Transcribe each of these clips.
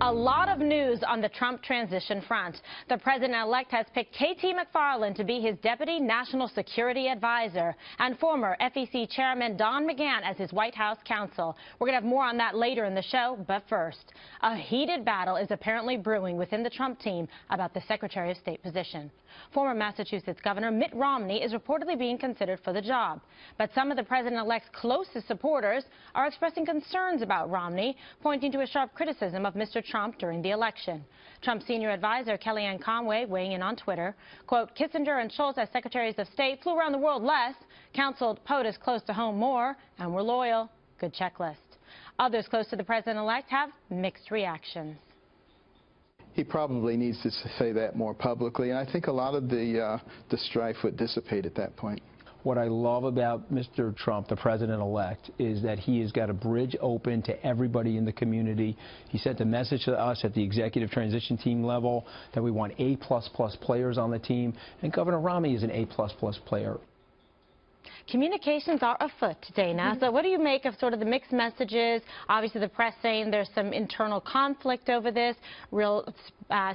A lot of news on the Trump transition front. The president-elect has picked K.T. McFarland to be his deputy national security advisor and former FEC chairman Don McGahn as his White House counsel. We're going to have more on that later in the show, but first, a heated battle is apparently brewing within the Trump team about the Secretary of State position. Former Massachusetts Governor Mitt Romney is reportedly being considered for the job, but some of the president-elect's closest supporters are expressing concerns about Romney, pointing to a sharp criticism of Mr. Trump during the election. Trump senior advisor Kellyanne Conway weighing in on Twitter, quote, Kissinger and Schultz as secretaries of state flew around the world less, counseled POTUS close to home more, and were loyal. Good checklist. Others close to the president-elect have mixed reactions. He probably needs to say that more publicly, and I think a lot of the strife would dissipate at that point. What I love about Mr. Trump, the president-elect, is that he has got a bridge open to everybody in the community. He sent a message to us at the executive transition team level that we want A++ players on the team, and Governor Romney is an A++ player. Communications are afoot, Dana. So what do you make of sort of the mixed messages? Obviously, the press saying there's some internal conflict over this,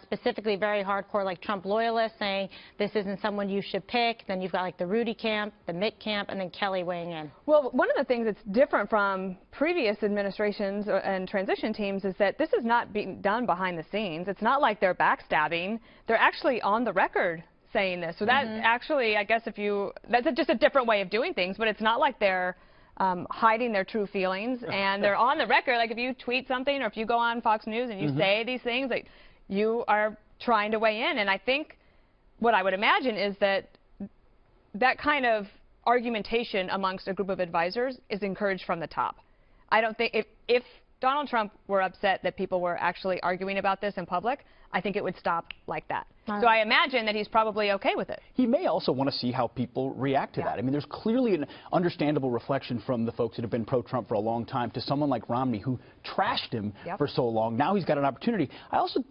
specifically very hardcore, like Trump loyalists saying this isn't someone you should pick. Then you've got like the Rudy camp, the Mitt camp, and then Kelly weighing in. Well, one of the things that's different from previous administrations and transition teams is that this is not being done behind the scenes. It's not like they're backstabbing. They're actually on the record saying this. So that actually, I guess that's just a different way of doing things, but it's not like they're hiding their true feelings, and they're on the record. Like if you tweet something or if you go on Fox News and you say these things, like you are trying to weigh in. And I think what I would imagine is that that kind of argumentation amongst a group of advisors is encouraged from the top. I don't think if Donald Trump were upset that people were actually arguing about this in public, I think it would stop like that. So I imagine that he's probably okay with it. He may also want to see how people react to that. I mean, there's clearly an understandable reflection from the folks that have been pro-Trump for a long time to someone like Romney who trashed him for so long. Now he's got an opportunity. I also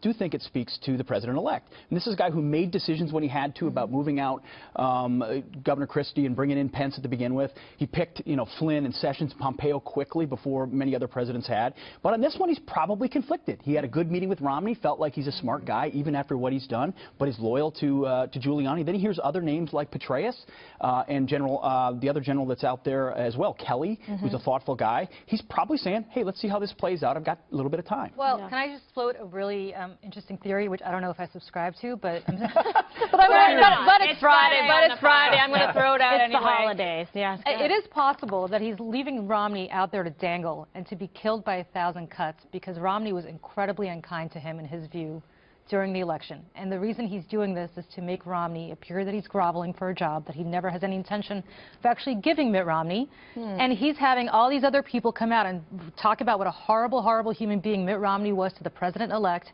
do think it speaks to the president-elect. And this is a guy who made decisions when he had to about moving out Governor Christie and bringing in Pence to begin with. He picked, Flynn and Sessions and Pompeo quickly before many other presidents had. But on this one, he's probably conflicted. He had a good meeting with Romney, felt like he's a smart guy, even after what he's done, but he's loyal to Giuliani. Then he hears other names like Petraeus and the other general that's out there as well, Kelly, who's a thoughtful guy. He's probably saying, hey, let's see how this plays out. I've got a little bit of time. Well, can I just float a really interesting theory, which I don't know if I subscribe to, but but it's Friday. But it's Friday. I'm going to throw it out it's anyway. The holidays. Yes. It is possible that he's leaving Romney out there to dangle and to be killed by 1,000 cuts because Romney was incredibly unkind to him in his view during the election. And the reason he's doing this is to make Romney appear that he's groveling for a job that he never has any intention of actually giving Mitt Romney. And he's having all these other people come out and talk about what a horrible, horrible human being Mitt Romney was to the president-elect.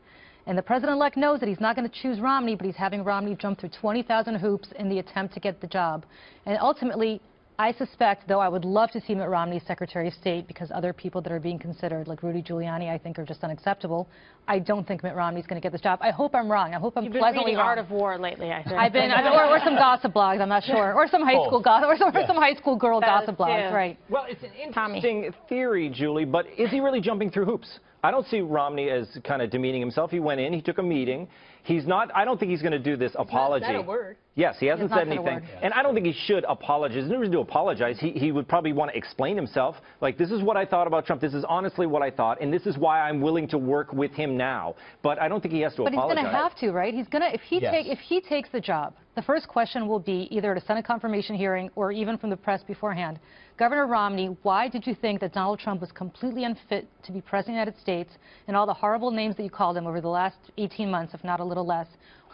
And the president-elect knows that he's not going to choose Romney, but he's having Romney jump through 20,000 hoops in the attempt to get the job. And ultimately, I suspect, though I would love to see Mitt Romney Secretary of State because other people that are being considered, like Rudy Giuliani, I think are just unacceptable. I don't think Mitt Romney's going to get this job. I hope I'm wrong. I hope I'm pleasantly wrong. Art of War lately, I think. I've been or some gossip blogs, I'm not sure. Or some high school gossip, or some high school girl gossip blogs, right. Well, it's an interesting theory, Julie, but is he really jumping through hoops? I don't see Romney as kind of demeaning himself. He went in, he took a meeting. He's not, I don't think he's going to do this apology. Is that a word? Yes, he hasn't said anything. And I don't think he should apologize. There's no reason to apologize. He would probably want to explain himself. Like, this is what I thought about Trump. This is honestly what I thought. And this is why I'm willing to work with him now. But I don't think he has to apologize. But he's going to have to, right? He's going to, if he takes the job, the first question will be either at a Senate confirmation hearing or even from the press beforehand. Governor Romney, why did you think that Donald Trump was completely unfit to be president of the United States and all the horrible names that you called him over the last 18 months, if not a little less?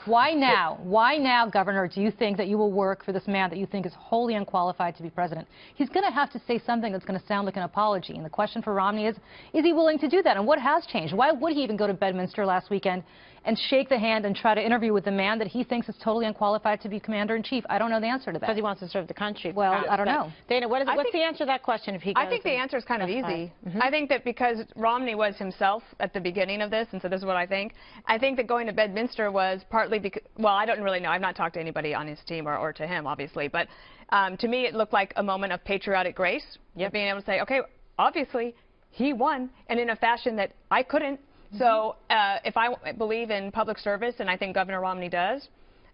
Why now? Why now, Governor, do you think that you will work for this man that you think is wholly unqualified to be president? He's going to have to say something that's going to sound like an apology. And the question for Romney is he willing to do that? And what has changed? Why would he even go to Bedminster last weekend and shake the hand and try to interview with the man that he thinks is totally unqualified to be commander-in-chief? I don't know the answer to that. Because he wants to serve the country. Well, I don't know. Dana, what's the answer to that question if he goes? I think the answer is kind of easy. I think that because Romney was himself at the beginning of this, and so this is what I think that going to Bedminster was partly because, well, I don't really know. I've not talked to anybody on his team or to him, obviously. But to me, it looked like a moment of patriotic grace. Being able to say, okay, obviously, he won, and in a fashion that I couldn't. So if I believe in public service, and I think Governor Romney does,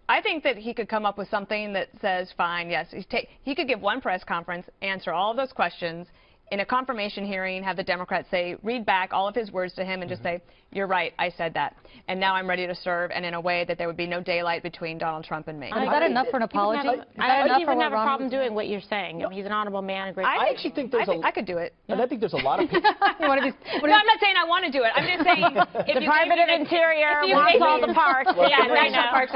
I think that he could come up with something that says, fine, yes, he could give one press conference, answer all of those questions, in a confirmation hearing, have the Democrats say, read back all of his words to him and just say, you're right, I said that. And now I'm ready to serve, and in a way that there would be no daylight between Donald Trump and me. Is that enough for an apology? I don't even have a problem doing what you're saying. No. He's an honorable man, a great I actually think there's I could do it. And I think there's a lot of people. No, I'm not saying I want to do it. I'm just saying the Department of Interior wants all the parks. National Parks.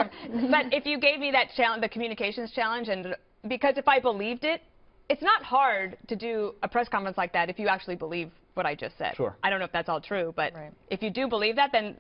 But if you gave me that challenge, the communications challenge, and because if I believed it, it's not hard to do a press conference like that if you actually believe what I just said. Sure. I don't know if that's all true, but if you do believe that, then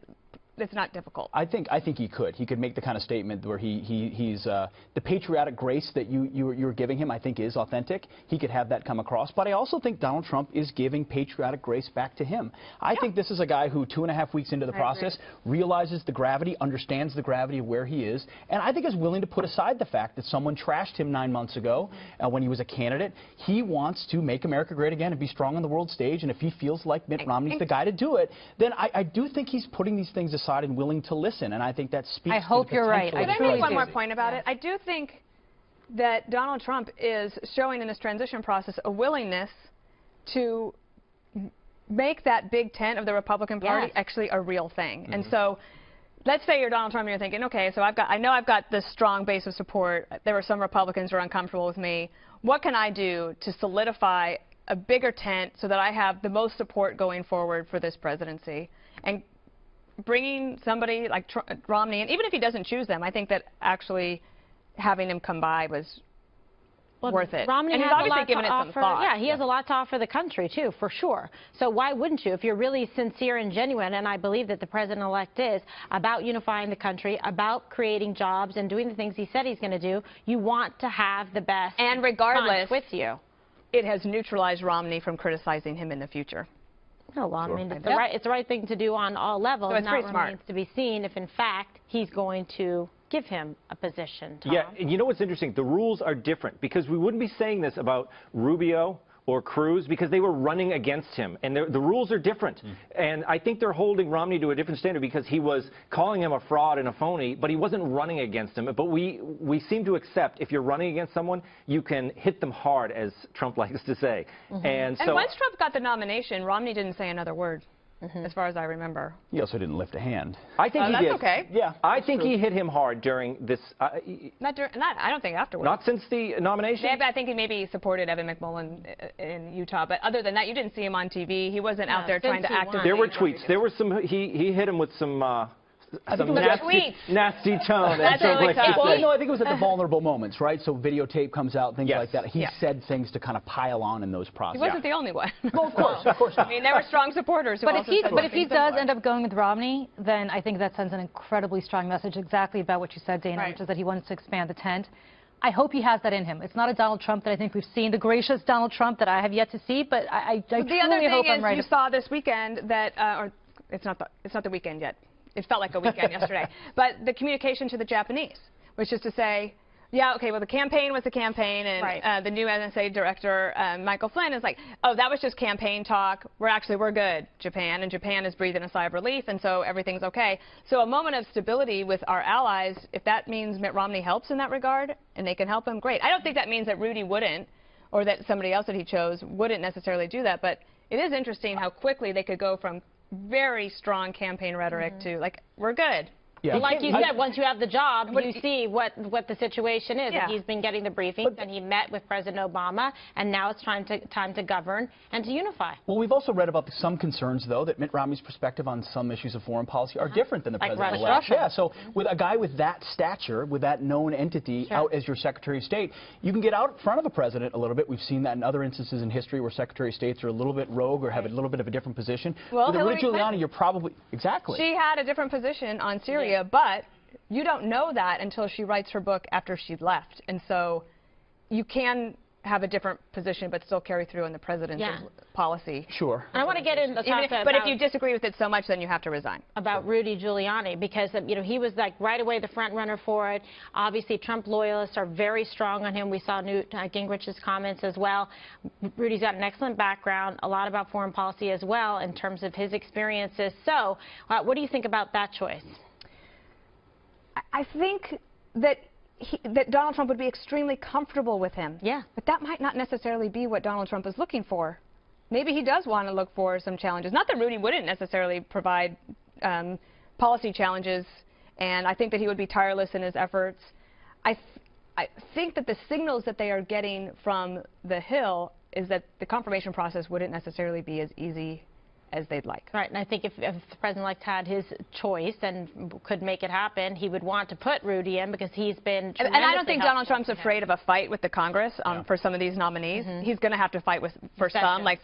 it's not difficult. I think he could. He could make the kind of statement where he's the patriotic grace that you're giving him, I think, is authentic. He could have that come across. But I also think Donald Trump is giving patriotic grace back to him. I think this is a guy who 2.5 weeks into the process realizes the gravity, understands the gravity of where he is, and I think is willing to put aside the fact that someone trashed him 9 months ago when he was a candidate. He wants to make America great again and be strong on the world stage, and if he feels like Mitt Romney's the guy to do it, then I do think he's putting these things aside and willing to listen, and I think that speaks. I hope you're right. Can I make one more point about it? I do think that Donald Trump is showing in this transition process a willingness to make that big tent of the Republican Party actually a real thing. And so, let's say you're Donald Trump and you're thinking, okay, so I know I've got this strong base of support. There were some Republicans who are uncomfortable with me. What can I do to solidify a bigger tent so that I have the most support going forward for this presidency? And bringing somebody like Romney, and even if he doesn't choose them, I think that actually having him come by was worth it. Romney and he's has obviously a lot given to it some offer. thought. Yeah, he has a lot to offer the country, too, for sure. So why wouldn't you? If you're really sincere and genuine, and I believe that the president-elect is, about unifying the country, about creating jobs and doing the things he said he's going to do, you want to have the best and regardless with you. It has neutralized Romney from criticizing him in the future. No, well, I mean, it's the right thing to do on all levels. So it's pretty remains to be seen if, in fact, he's going to give him a position, Tom. Yeah, and you know what's interesting? The rules are different, because we wouldn't be saying this about Rubio or Cruz because they were running against him, and the rules are different. And I think they're holding Romney to a different standard because he was calling him a fraud and a phony, but he wasn't running against him. But we seem to accept if you're running against someone, you can hit them hard, as Trump likes to say. And so once Trump got the nomination, Romney didn't say another word. As far as I remember. He also didn't lift a hand. I think he that's did. Okay. Yeah, I think he hit him hard during this. I don't think afterwards. Not since the nomination. Maybe I think he maybe supported Evan McMullin in Utah, but other than that, you didn't see him on TV. He wasn't out there trying to actively. There were tweets. There were some. He hit him with some nasty tone. That's really tough. Well, no, I think it was at the vulnerable moments, right? So videotaped comes out, things like that. He said things to kind of pile on in those processes. He wasn't the only one. Well, of course. I mean, there were strong supporters who But if he does end up going with Romney, then I think that sends an incredibly strong message exactly about what you said, Dana, which is that he wants to expand the tent. I hope he has that in him. It's not a Donald Trump that I think we've seen, the gracious Donald Trump that I have yet to see, but I truly hope I'm right. You saw this weekend that, or it's not the weekend yet. It felt like a weekend yesterday. But the communication to the Japanese, which is to say, yeah, okay, well, the campaign was the campaign, and the new NSA director, Michael Flynn, is like, oh, that was just campaign talk. We're good, Japan. And Japan is breathing a sigh of relief, and so everything's okay. So a moment of stability with our allies, if that means Mitt Romney helps in that regard, and they can help him, great. I don't think that means that Rudy wouldn't, or that somebody else that he chose wouldn't necessarily do that, but it is interesting how quickly they could go from very strong campaign rhetoric to, like, we're good. Yeah. Like you said, once you have the job, you see what the situation is. Yeah. He's been getting the briefings, and he met with President Obama, and now it's time to govern and to unify. Well, we've also read about some concerns, though, that Mitt Romney's perspective on some issues of foreign policy are different than the president. Like Russia. Yeah, so with a guy with that stature, with that known entity out as your Secretary of State, you can get out in front of the president a little bit. We've seen that in other instances in history where Secretary of States are a little bit rogue or have a little bit of a different position. Well, with Rudy Giuliani, you're probably She had a different position on Syria, but you don't know that until she writes her book after she left. And so you can have a different position but still carry through on the president's policy. Sure. And I want to get into but if you disagree with it so much, then you have to resign. About Rudy Giuliani, because he was like right away the front runner for it. Obviously, Trump loyalists are very strong on him. We saw Newt Gingrich's comments as well. Rudy's got an excellent background, a lot about foreign policy as well in terms of his experiences. So, what do you think about that choice? I think that that Donald Trump would be extremely comfortable with him. Yeah. But that might not necessarily be what Donald Trump is looking for. Maybe he does want to look for some challenges. Not that Rudy wouldn't necessarily provide policy challenges, and I think that he would be tireless in his efforts. I think that the signals that they are getting from the Hill is that the confirmation process wouldn't necessarily be as easy as they'd like. Right, and I think if the president-elect had his choice and could make it happen, he would want to put Rudy in because he's been And I don't think Donald Trump's afraid of a fight with the Congress for some of these nominees. He's going to have to fight for some, like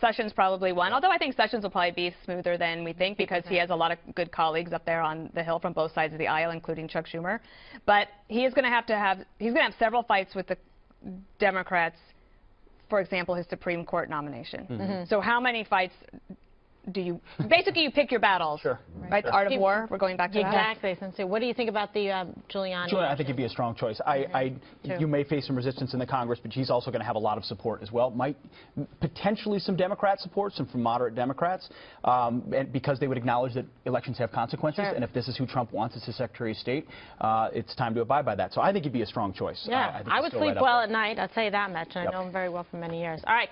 Sessions probably won, although I think Sessions will probably be smoother than we think because he has a lot of good colleagues up there on the Hill from both sides of the aisle, including Chuck Schumer. But he is going to have several fights with the Democrats. For example, his Supreme Court nomination. So how many fights do you... Basically, you pick your battles. Sure. Right? The art of war. We're going back to that. Exactly. So what do you think about the Giuliani? Sure, I think he'd be a strong choice. You may face some resistance in the Congress, but he's also going to have a lot of support as well. Might potentially some Democrat support, some from moderate Democrats, and because they would acknowledge that elections have consequences, and if this is who Trump wants as his Secretary of State, it's time to abide by that. So I think he'd be a strong choice. Yeah, I would sleep well at night. I'll tell you that much. I know him very well for many years. All right.